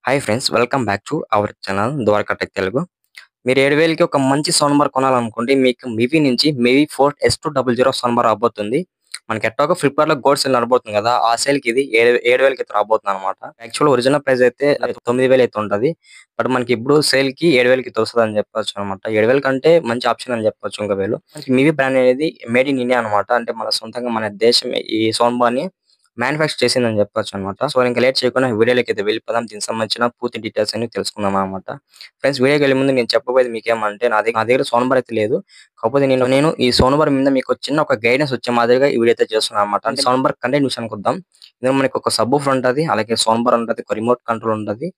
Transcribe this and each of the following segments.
Hi friends, welcome back to our channel Dwaraka tech Telugu. మీరు 7,000కి ఒక మంచి సౌండ్ బార్ కొనాలనుకుంటే మీకు మివి నుంచి మివి 4 S200 సౌండ్ బార్ రాబోతుంది. మనకి ఎట్టాగో ఫ్లిప్‌కార్ట్‌లో గోల్డ్ సేల్ నడబోతుంది కదా! ఆ సేల్‌కి ఇది 7,000కి అయితే రాబోతుందన్నమాట. యాక్చువల్ ఒరిజినల్ ప్రైస్ అయితే 9,000 అయితే ఉంటది. బట్ మనకి ఇప్పుడు సేల్‌కి 7,000కి అయితే వస్తదని చెప్పొచ్చన్నమాట. 7,000 కంటే మంచి ఆప్షన్ అని చెప్పొచ్చు ఇంక వీళ్ళు. మనకి మివి బ్రాండ్ అనేది మేడ్ ఇన్ ఇండియా అన్నమాట. అంటే మన సొంతంగా మన దేశమే ఈ సౌండ్ బార్‌ని మ్యానుఫ్యాక్చర్ చేసిందని చెప్పొచ్చనమాట. సో, ఇంక లేట్ చేయకుండా వీడియోలోకైతే వెళ్ళిపోదాం. దీనికి సంబంధించిన పూర్తి డీటెయిల్స్ అన్ని తెలుసుకుందామనమాట. ఫ్రెండ్స్, వీడియోకెళ్ళే ముందు నేను చెప్పబోయేది మీకేమంటే నా దగ్గర సౌండ్ బార్ అయితే లేదు. కాకపోతే నేను ఈ సౌండ్ బార్ మీద మీకు చిన్న ఒక గైడెన్స్ వచ్చే మాదిరిగా ఈ వీడియో అయితే చేస్తున్నాననమాట. అంటే సౌండ్ బార్ కంటెంట్ విషయానికొద్దాం. ఇందులో మనకి ఒక సబ్‌వూఫర్ ఉంటది. అలాగే సౌండ్ బార్ ఉంటది. ఒక రిమోట్ కంట్రోల్ ఉంటది.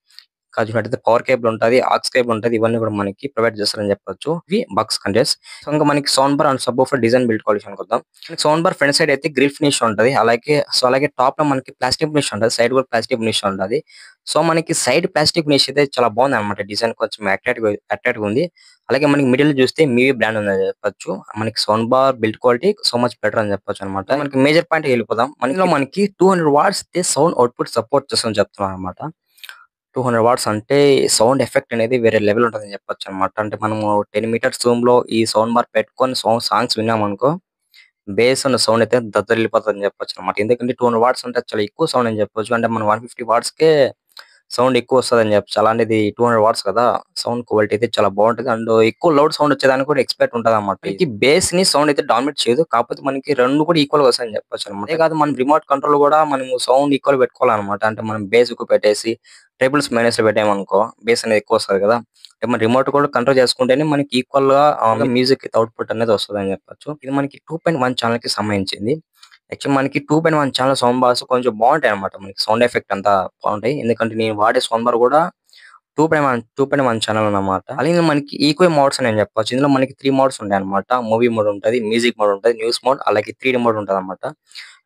ఇంకా చూసినట్టయితే పవర్ కేబుల్ ఉంటది. ఆక్స్ కేబుల్ ఉంటది. ఇవన్నీ కూడా మనకి ప్రొవైడ్ చేస్తారని చెప్పొచ్చు. ఇవి బక్స్ కంటెంట్స్. సో, ఇంకా మనకి sound bar and subwoofer design build quality విషయానికొద్దాం. సౌండ్ బార్ ఫ్రంట్ సైడ్ అయితే గ్రిల్ ఫినిష్ ఉంటది. అలాగే టాప్‌లో మనకి ప్లాస్టిక్ ఫినిష్ ఉంటది. సైడ్ కూడా ప్లాస్టిక్ ఫినిష్ ఉంటది. సో, మనకి సైడ్ ప్లాస్టిక్ ఫినిష్ అయితే చాలా బాగుందన్నమాట. డిజైన్ కొంచెం అట్రాక్టివ్‌గా ఉంది. అలాగే మనకి మిడిల్‌లో చూస్తే మీవి బ్రాండ్ ఉందని చెప్పొచ్చు. మనకి sound bar build quality so much better అని చెప్పొచ్చన్నమాట. మనకి మేజర్ పాయింట్‌కి వెళ్ళిపోదాం. మనకి 200 వాట్స్ సౌండ్ అవుట్‌పుట్ సపోర్ట్ చేస్తుందని చెప్తున్నారన్నమాట. 200 వాట్స్ అంటే సౌండ్ ఎఫెక్ట్ అనేది వేరే లెవెల్ ఉంటదని చెప్పొచ్చన్నమాట. అంటే మనము 10 మీటర్స్ జూమ్‌లో ఈ సౌండ్ బార్ పెట్టుకొని సాంగ్స్ విన్నామనుకో, బేస్ ఉన్న సౌండ్ అయితే దద్దరిల్లిపోతదని చెప్పొచ్చన్నమాట. ఎందుకంటే 200 వాట్స్ అంటే చాలా ఎక్కువ సౌండ్ అని చెప్పొచ్చు. అంటే మనం 150 వాట్స్‌కే సౌండ్ ఎక్కువొస్తదని చెప్పొచ్చు. అలాంటిది 200 వాట్స్ కదా! సౌండ్ క్వాలిటీ అయితే చాలా బావుంటది. అండ్ ఎక్కువ లౌడ్ సౌండ్ వచ్చేదానికి కూడా ఎక్స్‌పెక్ట్ ఉంటదన్నమాట. మనకి బేస్‌ని సౌండ్ అయితే డామినేట్ చేయదు. కాకపోతే మనకి 2 కూడా ఈక్వల్‌గా వస్తాయని చెప్పొచ్చన్నమాట. అదే కాదు, మనం రిమోట్ కంట్రోల్ కూడా మనము సౌండ్ ఈక్వల్ పెట్టుకోవాలన్నమాట. అంటే మనం బేస్ ఎక్కువ పెట్టేసి ట్రిపుల్స్, మైనస్‌లో పెట్టామనుకో బేస్ అనేది ఎక్కువొస్తది కదా! అంటే మన రిమోట్ కూడా కంట్రోల్ చేసుకుంటేనే మనకి ఈక్వల్‌గా మ్యూజిక్ అవుట్‌పుట్ అనేది వస్తదని చెప్పొచ్చు. ఇది మనకి 2.1 ఛానెల్‌కి సంబంధించింది. యాక్చువల్ మనకి 2.1 ఛానల్ సౌండ్ బార్స్ కొంచెం బావుంటాయన్నమాట. మనకి సౌండ్ ఎఫెక్ట్ అంతా బావుంటాయి. ఎందుకంటే నేను వాడే సౌండ్ బార్ కూడా 2.1 ఛానెల్ అన్నమాట. అలాగే మనకి ఈక్వల్ మోడ్స్ అని చెప్పొచ్చు. ఇందులో మనకి 3 మోడ్స్ ఉంటాయన్నమాట. మూవీ మోడ్ ఉంటది, మ్యూజిక్ మోడ్ ఉంటది, న్యూస్ మోడ్, అలాగే 3D మోడ్ ఉంటదన్నమాట.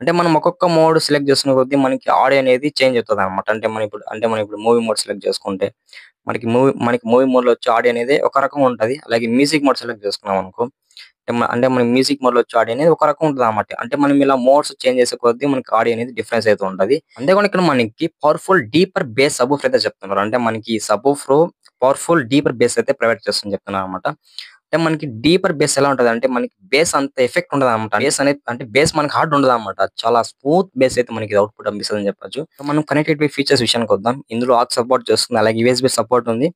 అంటే మనం ఒక్కొక్క మోడ్ సెలెక్ట్ చేసుకున్న కొద్దీ మనకి ఆడియో అనేది చేంజ్ అవుతదన్నమాట. అంటే మనం ఇప్పుడు మూవీ మోడ్ సెలెక్ట్ చేసుకుంటే మనకి మూవీ మోడ్‌లో వచ్చే ఆడియో అనేది ఒక రకంగా ఉంటది. అలాగే మ్యూజిక్ మోడ్ సెలెక్ట్ చేసుకున్నామనుకో, అంటే మన మ్యూజిక్ మోడ్‌లో వచ్చే ఆడియో అనేది ఒక రకంగా ఉంటదన్నమాట. అంటే మనం ఇలా మోడ్స్ చేంజ్ చేసే కొద్దీ మనకి ఆడియో అనేది డిఫరెన్స్ అయితే ఉంటది. అంతేకాకుండా ఇక్కడ మనకి పవర్‌ఫుల్ డీపర్ బేస్ సబ్‌వూఫర్ అయితే చెప్తున్నారు. అంటే మనకి సబ్‌వూఫర్ పవర్‌ఫుల్ డీపర్ బేస్ అయితే ప్రొవైడ్ చేస్తుందని చెప్తున్నారన్నమాట. అంటే మనకి డీపర్ బేస్ ఎలా ఉంటదంటే మనకి బేస్ అంత ఎఫెక్ట్ ఉండదన్నమాట. బేస్ మనకి హార్డ్ ఉండదన్నమాట. చాలా స్మూత్ బేస్ అయితే మనకి అవుట్‌పుట్ పంపిస్తదని చెప్పొచ్చు. మనం కనెక్టివిటీ ఫీచర్స్ విషయానికొద్దాం. ఇందులో ఆక్స్ సపోర్ట్ చేస్తుంది. అలాగే యూఎస్‌బీ సపోర్ట్ ఉంది.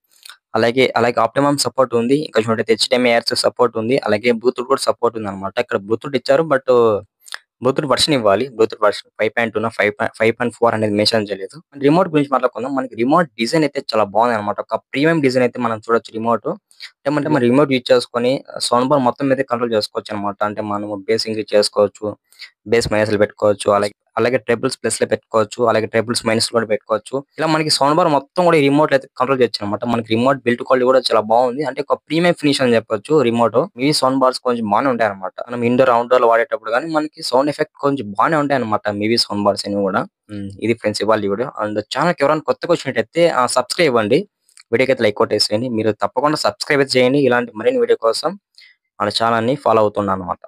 అలాగే ఆప్టిమమ్ సపోర్ట్ ఉంది. ఇంకా చూడైతే హెచ్‌డీఎంఐ ఎర్స్ సపోర్ట్ ఉంది. అలాగే బ్లూటూత్ కూడా సపోర్ట్ ఉందన్నమాట. ఇక్కడ బ్లూటూత్ ఇచ్చారు. బట్ బ్లూటూత్ వర్షన్ ఇవ్వాలి. బ్లూటూత్ వర్షన్ 5.2 5.4 అనేది మెన్షన్ చేయలేదు. రిమోట్ గురించి మాట్లాడుకుందాం. మనకి రిమోట్ డిజైన్ అయితే చాలా బాగుందన్నమాట. ఒక ప్రీమియం డిజైన్ అయితే మనం చూడొచ్చు రిమోట్. ఏమంటే మనం రిమోట్ యూజ్ చేసుకొని సౌండ్ బార్ మొత్తం మీదే కంట్రోల్ చేసుకోవచ్చన్నమాట. అంటే మనము బేస్ ఇంక్రీజ్ చేసుకోవచ్చు. బేస్ మైనస్‌లో పెట్టుకోవచ్చు. అలాగే ట్రిపుల్స్ ప్లస్‌లో పెట్టుకోవచ్చు. అలాగే ట్రిపుల్స్ మైనస్‌లో కూడా పెట్టుకోవచ్చు. ఇలా మనకి సౌండ్ బార్ మొత్తం కూడా ఈ రిమోట్‌లో అయితే కంట్రోల్ చేయొచ్చన్నమాట. మనకి రిమోట్ బిల్డ్ క్వాలిటీ కూడా చాలా బాగుంది. అంటే ఒక ప్రీమియం ఫినిష్ అని చెప్పొచ్చు రిమోట్. ఈ సౌండ్ బార్స్ కొంచెం బానే ఉంటాయన్నమాట. మనం ఇండోర్, అవుట్‌డోర్‌లో వాడేటప్పుడు గాని మనకి సౌండ్ ఎఫెక్ట్ కొంచెం బానే ఉంటాయన్నమాట. మీవి సౌండ్ బార్స్ అనేవి కూడా. ఇది ఫ్రెండ్స్ ఇవాల్టి వీడియో. అండ్ ఛానెల్‌కి ఎవరైనా కొత్తగా వచ్చినట్టయితే సబ్స్క్రైబ్ అవ్వండి. వీడియోకైతే లైక్ కొట్టేసేయండి. మీరు తప్పకుండా సబ్స్క్రైబ్ అయితే చేయండి. ఇలాంటి మరిన్ని వీడియో కోసం మన ఛానెల్‌ని ఫాలో అవుతుండనమాట.